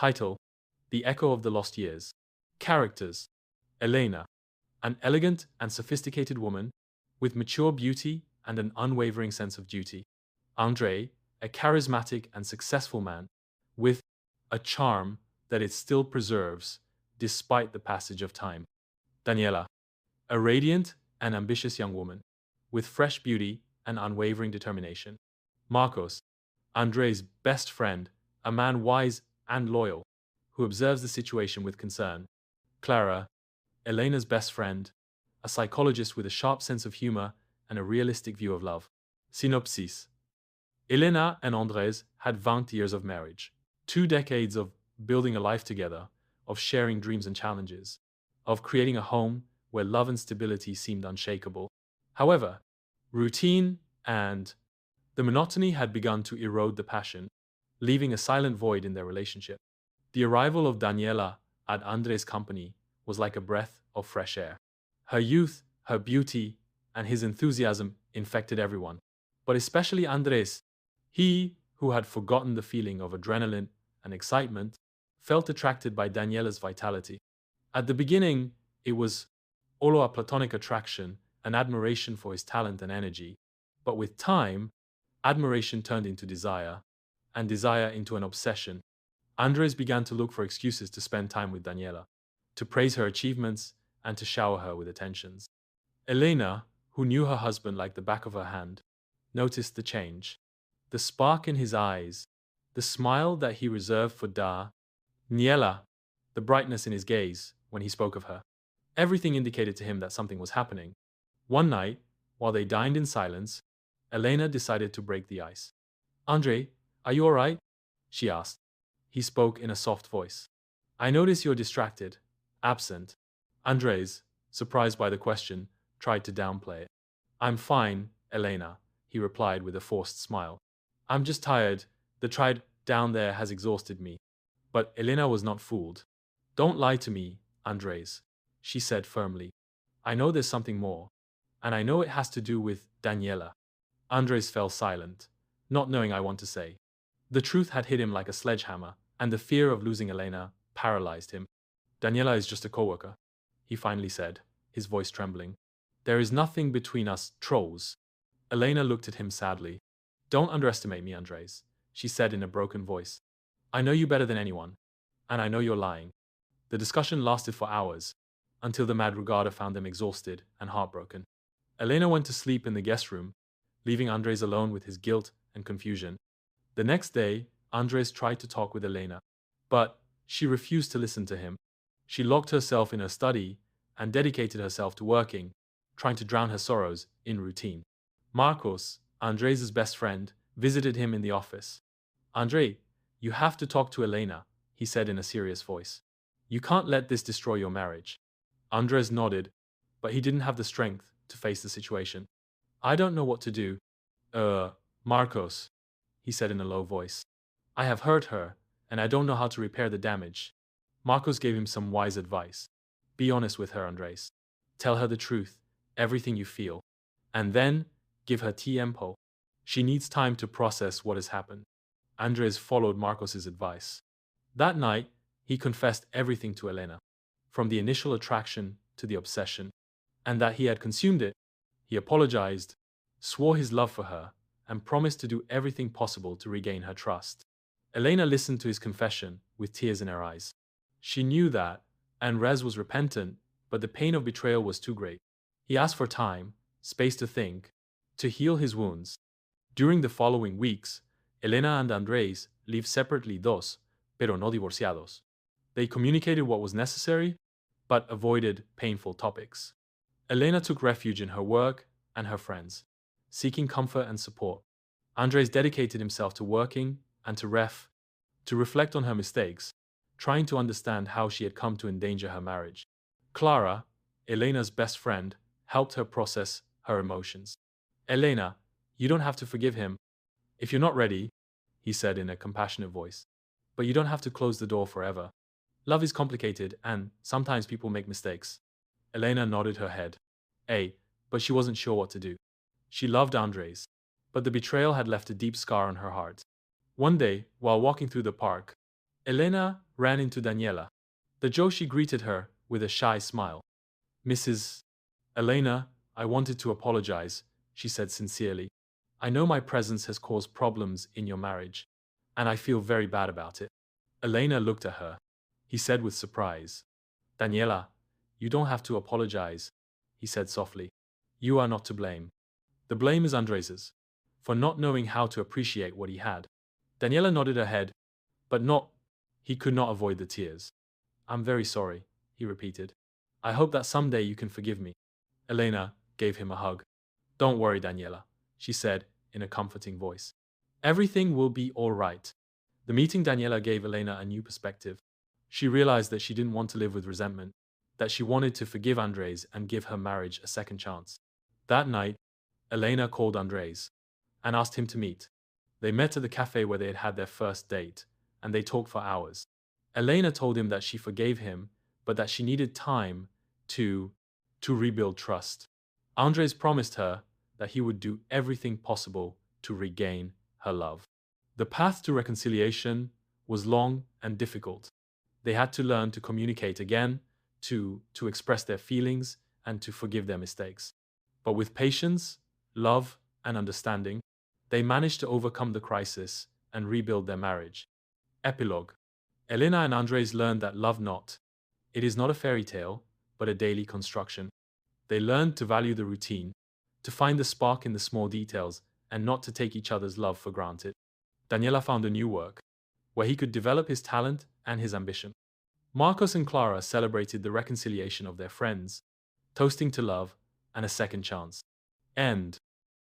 Title: The Echo of the Lost Years. Characters: Elena, an elegant and sophisticated woman with mature beauty and an unwavering sense of duty. André, a charismatic and successful man with a charm that it still preserves despite the passage of time. Daniela, a radiant and ambitious young woman with fresh beauty and unwavering determination. Marcos, André's best friend, a man wise and loyal who observes the situation with concern. Clara, Elena's best friend, a psychologist with a sharp sense of humor and a realistic view of love. Synopsis: Elena and Andrés had 20 years of marriage, 2 decades of building a life together, of sharing dreams and challenges, of creating a home where love and stability seemed unshakable. However, routine and the monotony had begun to erode the passion, leaving a silent void in their relationship. The arrival of Daniela at Andrés' company was like a breath of fresh air. Her youth, her beauty, and his enthusiasm infected everyone, but especially Andrés. He, who had forgotten the feeling of adrenaline and excitement, felt attracted by Daniela's vitality. At the beginning, it was all a platonic attraction, an admiration for his talent and energy, but with time, admiration turned into desire, and desire into an obsession. Andrés began to look for excuses to spend time with Daniela, to praise her achievements, and to shower her with attentions. Elena, who knew her husband like the back of her hand, noticed the change. The spark in his eyes, the smile that he reserved for Daniela, the brightness in his gaze when he spoke of her. Everything indicated to him that something was happening. One night, while they dined in silence, Elena decided to break the ice. "André, are you all right?" she asked. He spoke in a soft voice. "I notice you're distracted, absent." Andrés, surprised by the question, tried to downplay it. "I'm fine, Elena," he replied with a forced smile. "I'm just tired. The trip down there has exhausted me." But Elena was not fooled. "Don't lie to me, Andrés," she said firmly. "I know there's something more, and I know it has to do with Daniela." Andrés fell silent, not knowing what to say. The truth had hit him like a sledgehammer, and the fear of losing Elena paralyzed him. "Daniela is just a coworker," he finally said, his voice trembling. "There is nothing between us trolls." Elena looked at him sadly. "Don't underestimate me, Andrés," she said in a broken voice. "I know you better than anyone, and I know you're lying." The discussion lasted for hours, until the madrugada found them exhausted and heartbroken. Elena went to sleep in the guest room, leaving Andrés alone with his guilt and confusion. The next day, Andrés tried to talk with Elena, but she refused to listen to him. She locked herself in her study and dedicated herself to working, trying to drown her sorrows in routine. Marcos, Andrés' best friend, visited him in the office. "André, you have to talk to Elena," he said in a serious voice. "You can't let this destroy your marriage." Andrés nodded, but he didn't have the strength to face the situation. "I don't know what to do. Marcos," he said in a low voice. "I have hurt her, and I don't know how to repair the damage." Marcos gave him some wise advice. "Be honest with her, Andrés. Tell her the truth, everything you feel, and then give her tiempo. She needs time to process what has happened." Andrés followed Marcos's advice. That night, he confessed everything to Elena, from the initial attraction to the obsession, and that he had consumed it. He apologized, swore his love for her, and promised to do everything possible to regain her trust. Elena listened to his confession with tears in her eyes. She knew that Andrés was repentant, but the pain of betrayal was too great. He asked for time, space to think, to heal his wounds. During the following weeks, Elena and Andrés lived separately pero no divorciados. They communicated what was necessary, but avoided painful topics. Elena took refuge in her work and her friends, seeking comfort and support. Andrés dedicated himself to working and to reflect on her mistakes, trying to understand how she had come to endanger her marriage. Clara, Elena's best friend, helped her process her emotions. "Elena, you don't have to forgive him. If you're not ready," he said in a compassionate voice, "but you don't have to close the door forever. Love is complicated, and sometimes people make mistakes." Elena nodded her head. But she wasn't sure what to do. She loved Andrés, but the betrayal had left a deep scar on her heart. One day, while walking through the park, Elena ran into Daniela. The Joshi greeted her with a shy smile. Mrs. Elena, I wanted to apologize, she said sincerely. I know my presence has caused problems in your marriage, and I feel very bad about it. Elena looked at her. He said with surprise. Daniela, you don't have to apologize, he said softly. You are not to blame. The blame is Andres's, for not knowing how to appreciate what he had. Daniela nodded her head, but not. He could not avoid the tears. I'm very sorry, he repeated. I hope that someday you can forgive me. Elena gave him a hug. Don't worry, Daniela, she said in a comforting voice. Everything will be all right. The meeting Daniela gave Elena a new perspective. She realized that she didn't want to live with resentment, that she wanted to forgive Andres and give her marriage a second chance. That night, Elena called Andres and asked him to meet. They met at the cafe where they had had their first date, and they talked for hours. Elena told him that she forgave him, but that she needed time to rebuild trust. Andres promised her that he would do everything possible to regain her love. The path to reconciliation was long and difficult. They had to learn to communicate again, to express their feelings, and to forgive their mistakes. But with patience, love, and understanding, they managed to overcome the crisis and rebuild their marriage. Epilogue. Elena and Andres learned that love not. It is not a fairy tale, but a daily construction. They learned to value the routine, to find the spark in the small details, and not to take each other's love for granted. Daniela found a new work, where he could develop his talent and his ambition. Marcos and Clara celebrated the reconciliation of their friends, toasting to love and a second chance. End.